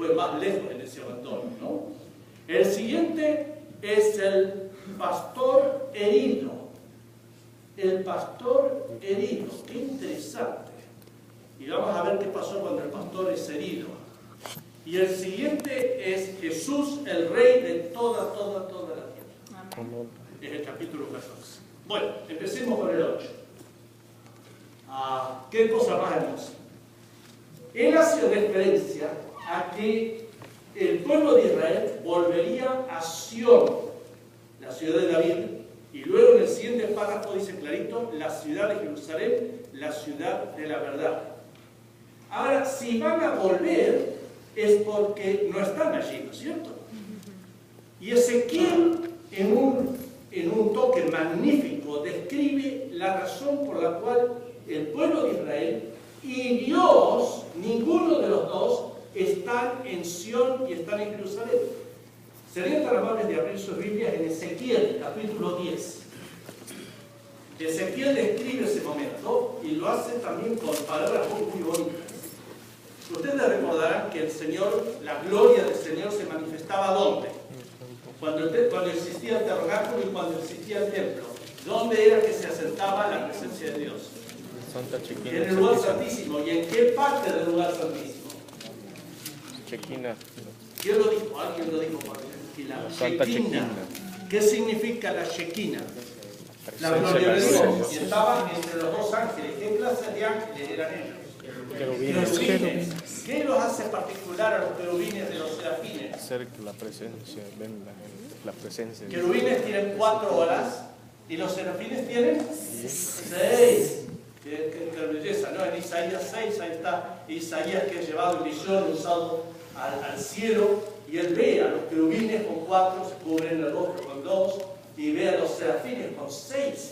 fue más lejos en ese abandono, ¿no? El siguiente es el pastor herido. El pastor herido, qué interesante. Y vamos a ver qué pasó cuando el pastor es herido. Y el siguiente es Jesús, el Rey de toda la tierra. Amén. Es el capítulo 14. Bueno, empecemos con el 8. ¿Qué cosa más hermosa? Él hace referencia a que el pueblo de Israel volvería a Sión, la ciudad de David, y luego en el siguiente párrafo dice clarito, la ciudad de Jerusalén, la ciudad de la verdad. Ahora, si van a volver, es porque no están allí, ¿no es cierto? Y Ezequiel, en un toque magnífico, describe la razón por la cual el pueblo de Israel y Dios, ninguno de los dos, están en Sión y están en Jerusalén. Serían tan amables de abrir sus Biblias en Ezequiel, capítulo 10. Ezequiel describe ese momento y lo hace también con palabras muy bonitas. Ustedes recordarán que el Señor, la gloria del Señor se manifestaba ¿dónde? Cuando existía el tabernáculo y cuando existía el templo. ¿Dónde era que se asentaba la presencia de Dios? En el lugar santísimo. ¿Y en qué parte del lugar santísimo? Shekinah. ¿Quién lo dijo? Alguien lo dijo por la Shekinah. ¿Qué significa la Shekinah? La gloria de Dios. Y estaban entre los dos ángeles. ¿Qué clase de ángeles eran ellos? Querubines. ¿Qué los hace particular a los querubines de los serafines? Cerca la presencia, ven la presencia. Querubines tienen 4 alas y los serafines tienen 6. Qué belleza, ¿no? En Isaías 6, ahí está Isaías que es llevado en visión, usado al cielo, y él ve a los querubines con 4, se cubren el rostro con 2, y ve a los serafines con 6.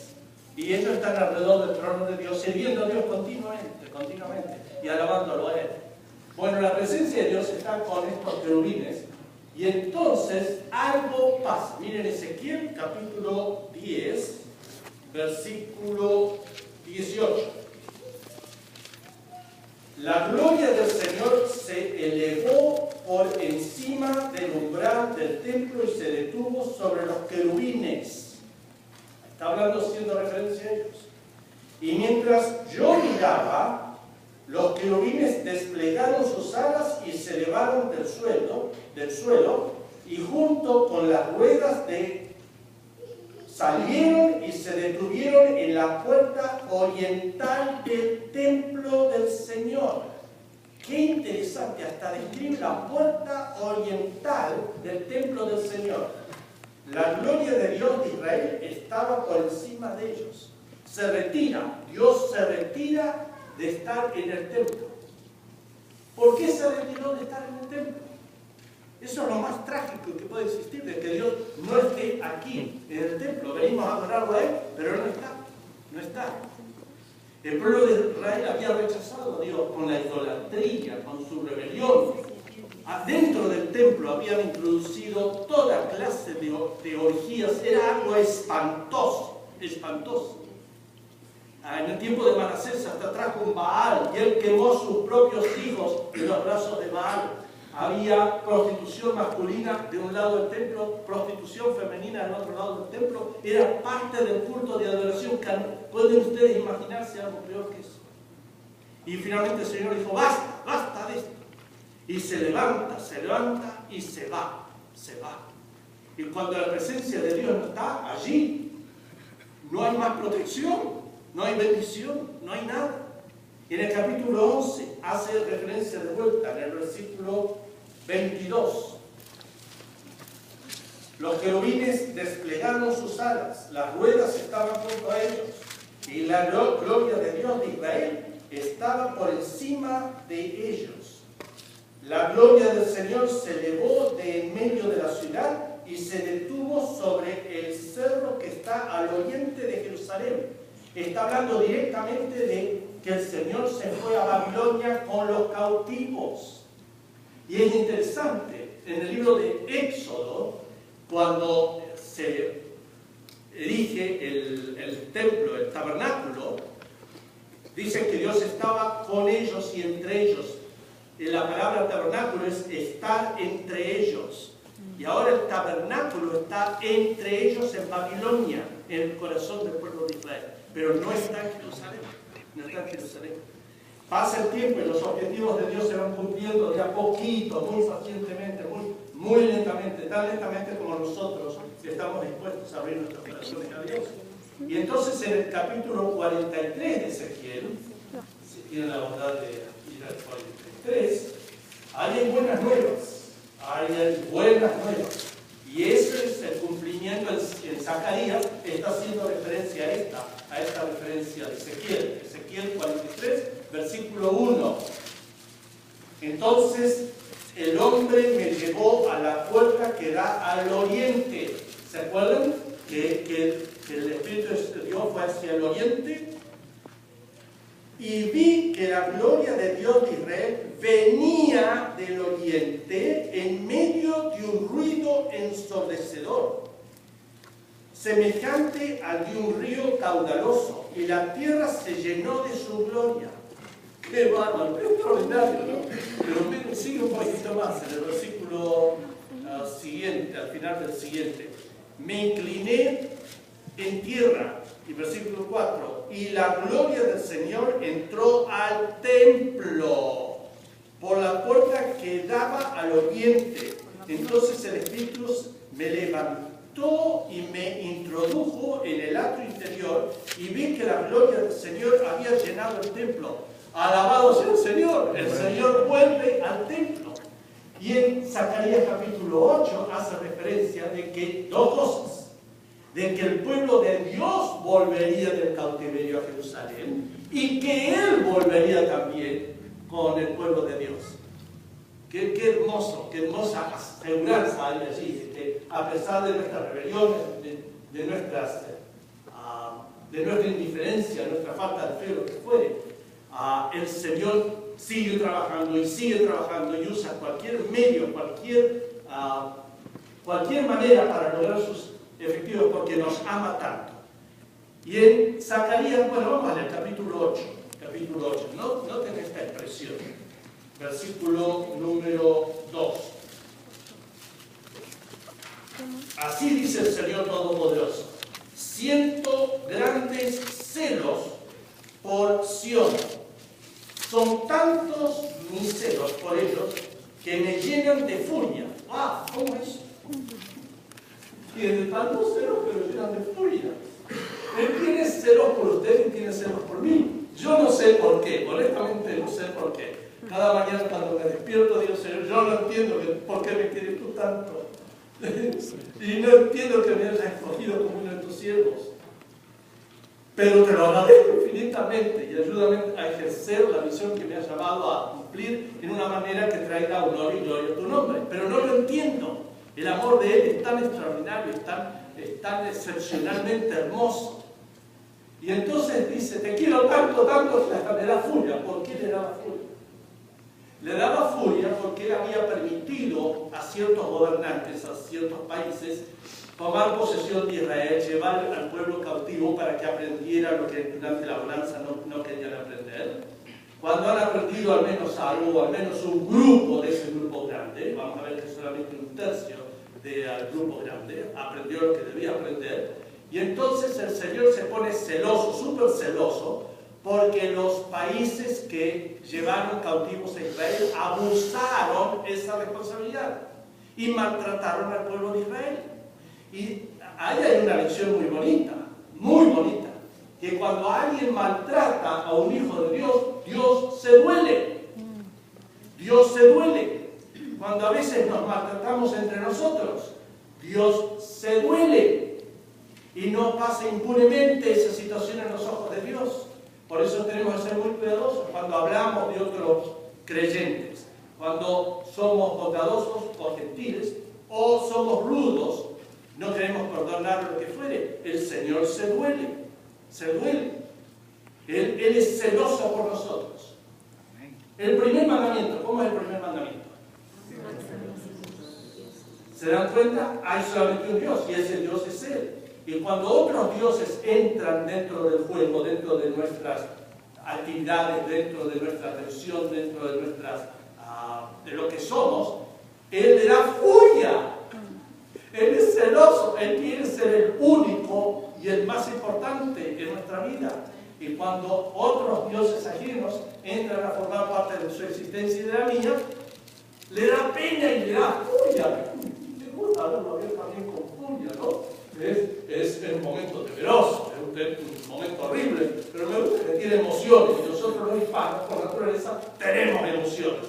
Y ellos están alrededor del trono de Dios, sirviendo a Dios continuamente, y alabándolo a Él. Bueno, la presencia de Dios está con estos querubines, y entonces algo pasa. Miren Ezequiel capítulo 10, versículo 18. La gloria del Señor se elevó por encima del umbral del templo y se detuvo sobre los querubines. Está hablando, haciendo referencia a ellos. Y mientras yo miraba, los querubines desplegaron sus alas y se elevaron del suelo, y junto con las ruedas salieron y se detuvieron en la puerta oriental del templo del Señor. Qué interesante, hasta describe la puerta oriental del templo del Señor. La gloria de Dios de Israel estaba por encima de ellos. Se retira, Dios se retira de estar en el templo. ¿Por qué se retiró de estar en el templo? Eso es lo más trágico que puede existir, de que Dios no esté aquí, en el templo. Venimos a adorarlo a Él, pero no está. El pueblo de Israel había rechazado a Dios con la idolatría, con su rebelión. Dentro del templo habían introducido toda clase de orgías. Era algo espantoso. En el tiempo de Manasés hasta trajo un Baal y él quemó sus propios hijos en los brazos de Baal. Había prostitución masculina de un lado del templo, prostitución femenina del otro lado del templo. Era parte del culto de adoración. ¿Pueden ustedes imaginarse algo peor que eso? Y finalmente el Señor dijo, basta de esto. Y se levanta y se va. Y cuando la presencia de Dios no está allí, no hay más protección, no hay bendición, no hay nada. Y en el capítulo 11 hace referencia de vuelta, en el versículo 22. Los querubines desplegaron sus alas, las ruedas estaban junto a ellos, y la gloria de Dios de Israel estaba por encima de ellos. La gloria del Señor se elevó de en medio de la ciudad y se detuvo sobre el cerro que está al oriente de Jerusalén. Está hablando directamente de que el Señor se fue a Babilonia con los cautivos. Y es interesante, en el libro de Éxodo, cuando se erige el templo, el tabernáculo, dice que Dios estaba con ellos y entre ellos. la palabra tabernáculo es estar entre ellos. Y ahora el tabernáculo está entre ellos en Babilonia, en el corazón del pueblo de Israel. Pero no está en Jerusalén. No está en Jerusalén. Pasa el tiempo y los objetivos de Dios se van cumpliendo de a poquito, muy pacientemente, muy lentamente, tan lentamente como nosotros estamos dispuestos a abrir nuestros corazones a Dios. Y entonces en el capítulo 43 de Ezequiel, si tienen la bondad de ir al 43, hay buenas nuevas. Hay buenas nuevas. Y ese es el cumplimiento en Zacarías, está haciendo referencia a esta referencia de Ezequiel. Ezequiel 43, versículo 1. Entonces el hombre me llevó a la puerta que da al oriente. ¿Se acuerdan que el Espíritu de Dios fue hacia el oriente? Y vi que la gloria de Dios de Israel venía del oriente en medio de un ruido ensordecedor, semejante al de un río caudaloso, y la tierra se llenó de su gloria. ¡Qué bárbaro! ¡Qué extraordinario! ¿No? Pero sigue un poquito más en el versículo siguiente, al final del siguiente. Me incliné en tierra. Y versículo 4, y la gloria del Señor entró al templo por la puerta que daba al oriente. Entonces el Espíritu me levantó y me introdujo en el atrio interior, y vi que la gloria del Señor había llenado el templo. Alabado sea el Señor vuelve al templo. Y en Zacarías capítulo 8 hace referencia de que dos cosas: de que el pueblo de Dios volvería del cautiverio a Jerusalén y que Él volvería también con el pueblo de Dios. Qué hermoso, qué hermosa aseguranza hay allí, que a pesar de nuestras rebeliones, de nuestra indiferencia, nuestra falta de fe, lo que fuere, el Señor sigue trabajando y usa cualquier medio, cualquier manera para lograr sus efectivos, porque nos ama tanto. Y en Zacarías, bueno, vamos al capítulo 8. Capítulo 8. Noten esta expresión. Versículo número 2. Así dice el Señor Todopoderoso: siento grandes celos por Sión. Son tantos mis celos por ellos que me llenan de furia. ¿Cómo es? Tiene tantos celos, pero llenan de furia. Él tiene celos por usted y tiene celos por mí. Yo no sé por qué, honestamente no sé por qué. Cada mañana cuando me despierto digo: Señor, yo no entiendo por qué me quieres tú tanto. Y no entiendo que me hayas escogido como uno de tus siervos. Pero te lo agradezco infinitamente y ayúdame a ejercer la misión que me has llamado a cumplir en una manera que traiga honor y gloria a tu nombre. Pero no lo entiendo. El amor de Él es tan extraordinario, es tan excepcionalmente hermoso. Y entonces dice: te quiero tanto, tanto, que hasta me da furia. ¿Por qué le daba furia? Le daba furia porque Él había permitido a ciertos gobernantes, a ciertos países, tomar posesión de Israel, llevar al pueblo cautivo para que aprendiera lo que durante la bonanza no querían aprender. Cuando han aprendido al menos algo, o al menos un grupo de ese grupo grande, vamos a ver que solamente un tercio del grupo grande aprendió lo que debía aprender, y entonces el Señor se pone celoso, súper celoso, porque los países que llevaron cautivos a Israel abusaron esa responsabilidad y maltrataron al pueblo de Israel. Y ahí hay una lección muy bonita, que cuando alguien maltrata a un hijo de Dios, Dios se duele. Dios se duele. Cuando a veces nos maltratamos entre nosotros, Dios se duele. Y no pasa impunemente esa situación en los ojos de Dios. Por eso tenemos que ser muy cuidadosos cuando hablamos de otros creyentes. Cuando somos bondadosos o gentiles, o somos rudos, no queremos perdonar lo que fuere. El Señor se duele. Él es celoso por nosotros. El primer mandamiento, ¿cómo es el primer mandamiento? ¿Se dan cuenta? Hay solamente un Dios y ese Dios es Él. Y cuando otros dioses entran dentro del juego, dentro de nuestras actividades, dentro de nuestra atención, dentro de nuestras de lo que somos, Él le da furia. Él es celoso, Él quiere ser el único y el más importante en nuestra vida. Y cuando otros dioses ajenos entran a formar parte de su existencia y de la mía, le da pena y le da furia. Me gusta verlo bien también con furia, ¿no? Es un momento temeroso, es un momento horrible, pero me gusta que tiene emociones, y nosotros los hispanos, por naturaleza, tenemos emociones.